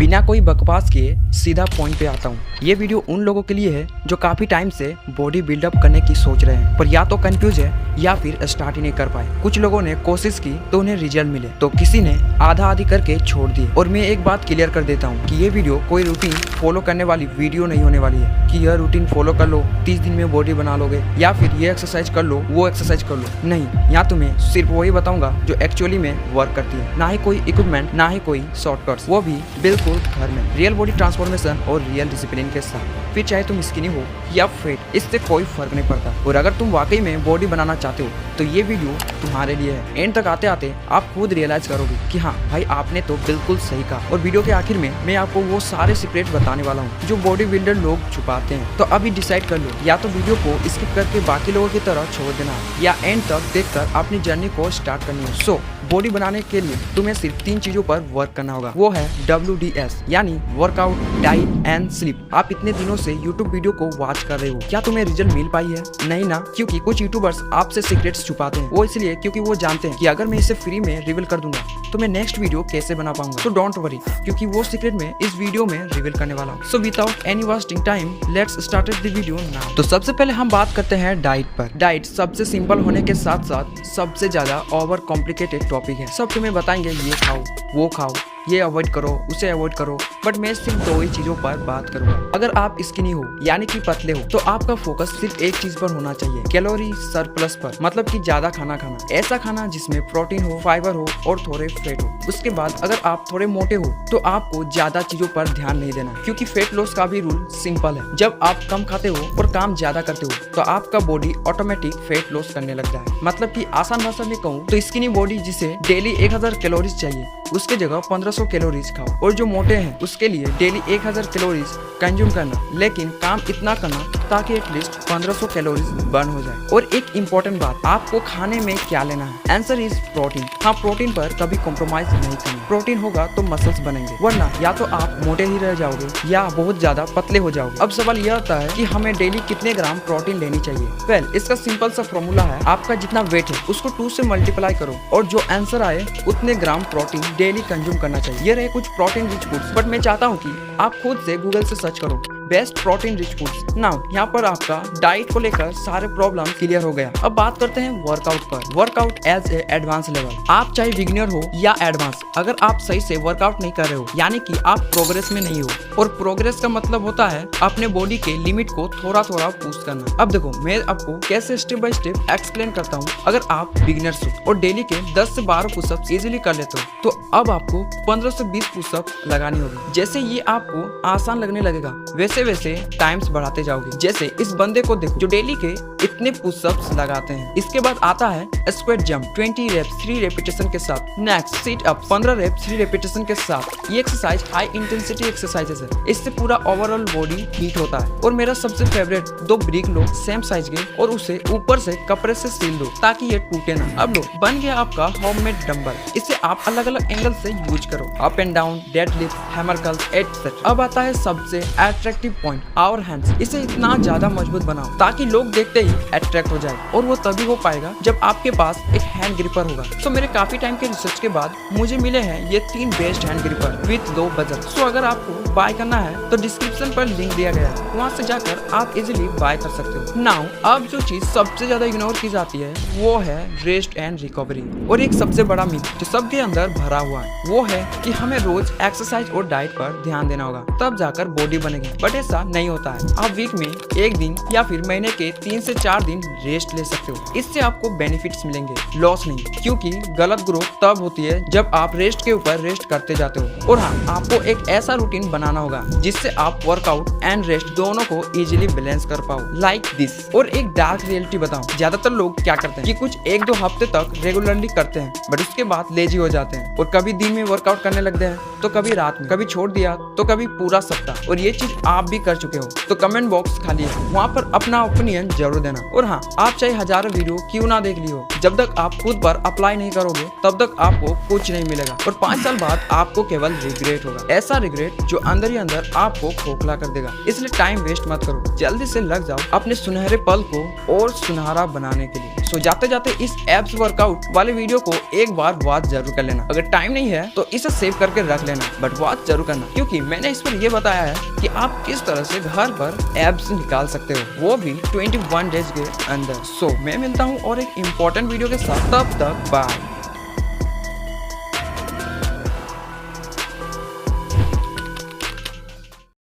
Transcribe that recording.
बिना कोई बकवास किए सीधा पॉइंट पे आता हूँ। ये वीडियो उन लोगों के लिए है जो काफी टाइम से बॉडी बिल्डअप करने की सोच रहे हैं, पर या तो कंफ्यूज है या फिर स्टार्ट ही नहीं कर पाए। कुछ लोगों ने कोशिश की तो उन्हें रिजल्ट मिले, तो किसी ने आधा आधी करके छोड़ दिए। और मैं एक बात क्लियर कर देता हूँ कि ये वीडियो कोई रूटीन फॉलो करने वाली वीडियो नहीं होने वाली है कि यह रूटीन फॉलो कर लो 30 दिन में बॉडी बना लोगे, या फिर ये एक्सरसाइज कर लो वो एक्सरसाइज कर लो। नहीं, यहाँ तुम्हें सिर्फ वही बताऊंगा जो एक्चुअली में वर्क करती है। ना ही कोई इक्विपमेंट, ना ही कोई शॉर्टकट्स, वो भी बिल्कुल घर में रियल बॉडी ट्रांसफॉर्मेशन और रियल डिसिप्लिन के साथ। फिर चाहे तुम स्किनी हो या फिट, इससे कोई फर्क नहीं पड़ता। और अगर तुम वाकई में बॉडी बनाना चाहते हो तो ये वीडियो तुम्हारे लिए है। एंड तक आते आते आप खुद रियलाइज करोगे कि हाँ भाई, आपने तो बिल्कुल सही कहा। और वीडियो के आखिर में मैं आपको वो सारे सीक्रेट बताने वाला हूँ जो बॉडी बिल्डर लोग छुपाते हैं। तो अभी डिसाइड कर लो, या तो वीडियो को स्किप करके बाकी लोगों की तरह छोड़ देना है, या एंड तक देखकर अपनी जर्नी को स्टार्ट करनी है। सो बॉडी बनाने के लिए तुम्हें सिर्फ 3 चीजों पर वर्क करना होगा। वो है WDS, यानी वर्कआउट, डाइट एंड स्लीप। आप इतने दिनों से YouTube वीडियो को वॉच कर रहे हो, क्या तुम्हें रिजल्ट मिल पाई है? नहीं ना, क्योंकि कुछ यूट्यूबर्स आपसे सीक्रेट्स छुपाते हैं। वो इसलिए क्योंकि वो जानते हैं कि अगर मैं इसे फ्री में रिवील कर दूंगा तो मैं नेक्स्ट वीडियो कैसे बना पाऊंगा। तो डोंट वरी, क्योंकि वो सीक्रेट में इस वीडियो में रिवील करने वाला हूँ। So without any wasting time, let's start the video now. तो सबसे पहले हम बात करते हैं डाइट पर। डाइट सबसे सिंपल होने के साथ साथ सबसे ज्यादा ओवर कॉम्प्लिकेटेड टॉपिक है। सब तुम्हें बताएंगे ये खाओ, वो खाओ, ये अवॉइड करो, उसे अवॉइड करो, बट मैं सिर्फ 2 ही चीजों पर बात करूंगा। अगर आप स्किनी हो यानी कि पतले हो तो आपका फोकस सिर्फ एक चीज पर होना चाहिए, कैलोरी सरप्लस पर। मतलब कि ज्यादा खाना खाना, ऐसा खाना जिसमें प्रोटीन हो, फाइबर हो और थोड़े फैट हो। उसके बाद अगर आप थोड़े मोटे हो तो आपको ज्यादा चीजों पर ध्यान नहीं देना, क्योंकि फैट लॉस का भी रूल सिंपल है। जब आप कम खाते हो और काम ज्यादा करते हो तो आपका बॉडी ऑटोमेटिक फैट लॉस करने लगता है। मतलब कि आसान भाषा में कहूँ तो स्किनी बॉडी जिसे डेली 1000 कैलोरीज चाहिए, उसके जगह 1500 कैलोरीज खाओ। और जो मोटे हैं उसके लिए डेली 1000 कैलोरीज कंज्यूम करना, लेकिन काम इतना करना ताकि एटलीस्ट 1500 कैलोरीज बर्न हो जाए। और एक इम्पोर्टेंट बात, आपको खाने में क्या लेना है? Answer is protein. हाँ, प्रोटीन पर कभी कॉम्प्रोमाइज नहीं करना। प्रोटीन होगा तो मसल्स बनेंगे, वरना या तो आप मोटे ही रह जाओगे या बहुत ज्यादा पतले हो जाओगे। अब सवाल यह आता है कि हमें डेली कितने ग्राम प्रोटीन लेनी चाहिए? वेल, इसका सिंपल सा फॉर्मूला है, आपका जितना वेट है उसको 2 से मल्टीप्लाई करो और जो आंसर आए उतने ग्राम प्रोटीन डेली कंज्यूम करना चाहिए। ये रहे कुछ प्रोटीन रिच फूड्स, बट मैं चाहता हूँ कि आप खुद से गूगल से सर्च करो best protein rich foods. Now यहाँ पर आपका डाइट को लेकर सारे प्रॉब्लम क्लियर हो गया। अब बात करते हैं वर्कआउट पर। Workout as a advance level. आप चाहे बिगिनर हो या एडवांस, अगर आप सही से वर्कआउट नहीं कर रहे हो यानी कि आप प्रोग्रेस में नहीं हो, और प्रोग्रेस का मतलब होता है अपने बॉडी के लिमिट को थोड़ा थोड़ा पुश करना। अब देखो, मैं आपको कैसे स्टेप बाय स्टेप एक्सप्लेन करता हूँ। अगर आप बिगिनर्स हो और डेली के 10 से 12 पुशअप्स इजीली कर लेते हो तो अब आपको 15 से 20 पुशअप लगानी होगी। जैसे ये आपको आसान लगने लगेगा वैसे वैसे टाइम्स बढ़ाते जाओगे। जैसे इस बंदे को देखो जो डेली के इतने पुशअप्स लगाते हैं। इसके बाद आता है स्क्वाट जंप 20 रेप्स 3 रेपिटेशन के साथ। Next sit up 15 reps 3 repetition के साथ। ये एक्सरसाइज हाई इंटेंसिटी एक्सरसाइजेस है, इससे पूरा ओवरऑल बॉडी हीट होता है। और मेरा सबसे फेवरेट, 2 ब्रिक लो सेम साइज के और उसे ऊपर से कपड़े से सील दो ताकि ये टूटे ना। अब लो, बन गया आपका होममेड डंबल। इसे आप अलग अलग एंगल से यूज करो, up and down, deadlift, hammer curls etcetera. अब आता है सबसे अट्रैक्टिव पॉइंट, आवर हैंड्स। इसे इतना ज्यादा मजबूत बनाओ ताकि लोग देखते ही अट्रैक्ट हो जाए, और वो तभी हो पाएगा जब आपके पास एक हैंड ग्रिपर होगा। सो मेरे काफी टाइम के रिसर्च के बाद मुझे मिले हैं ये 3 best hand gripper with 2 budget. So अगर आपको बाय करना है तो डिस्क्रिप्शन पर लिंक दिया गया है, वहाँ से जाकर आप इजीली बाय कर सकते हो। नाउ अब जो चीज सबसे ज्यादा इग्नोर की जाती है वो है रेस्ट एंड रिकवरी। और एक सबसे बड़ा मिथ जो सबके अंदर भरा हुआ है वो है कि हमें रोज एक्सरसाइज और डाइट पर ध्यान देना होगा तब जाकर बॉडी बनेगी। बट ऐसा नहीं होता है। आप वीक में 1 दिन या फिर महीने के 3 से 4 दिन रेस्ट ले सकते हो। इससे आपको बेनिफिट्स मिलेंगे, लॉस नहीं, क्योंकि गलत ग्रोथ तब होती है जब आप रेस्ट के ऊपर रेस्ट करते जाते हो। और हाँ, आपको एक ऐसा रूटीन बनाना होगा जिससे आप वर्कआउट एंड रेस्ट दोनों को इजीली बैलेंस कर पाओ, लाइक दिस। और एक डार्क रियलिटी बताऊं, ज्यादातर लोग क्या करते हैं कि कुछ 1-2 हफ्ते तक रेगुलरली करते हैं, बट उसके बाद लेजी हो जाते हैं और कभी दिन में वर्कआउट करने लगते हैं तो कभी रात में, कभी छोड़ दिया तो कभी पूरा सप्ताह। और ये चीज आप भी कर चुके हो तो कमेंट बॉक्स खाली है, वहाँ पर अपना ओपिनियन जरूर देना। और हाँ, आप चाहे हजारों वीडियो क्यों ना देख ली हो, जब तक आप खुद पर अप्लाई नहीं करोगे तब तक आपको कुछ नहीं मिलेगा। और 5 साल बाद आपको केवल रिग्रेट होगा, ऐसा रिग्रेट जो अंदर ही अंदर आपको खोखला कर देगा। इसलिए टाइम वेस्ट मत करो, जल्दी से लग जाओ अपने सुनहरे पल को और सुनहरा बनाने के लिए। सो जाते जाते इस एब्स वर्कआउट वाले वीडियो को एक बार वॉच जरूर कर लेना। अगर टाइम नहीं है तो इसे सेव करके रख लेना, बट वॉच जरूर करना, क्योंकि मैंने इस पर ये बताया है कि आप किस तरह से घर पर एब्स निकाल सकते हो, वो भी 21 डेज के अंदर। सो मैं मिलता हूँ और एक इम्पोर्टेंट वीडियो के साथ, तब तक बाय।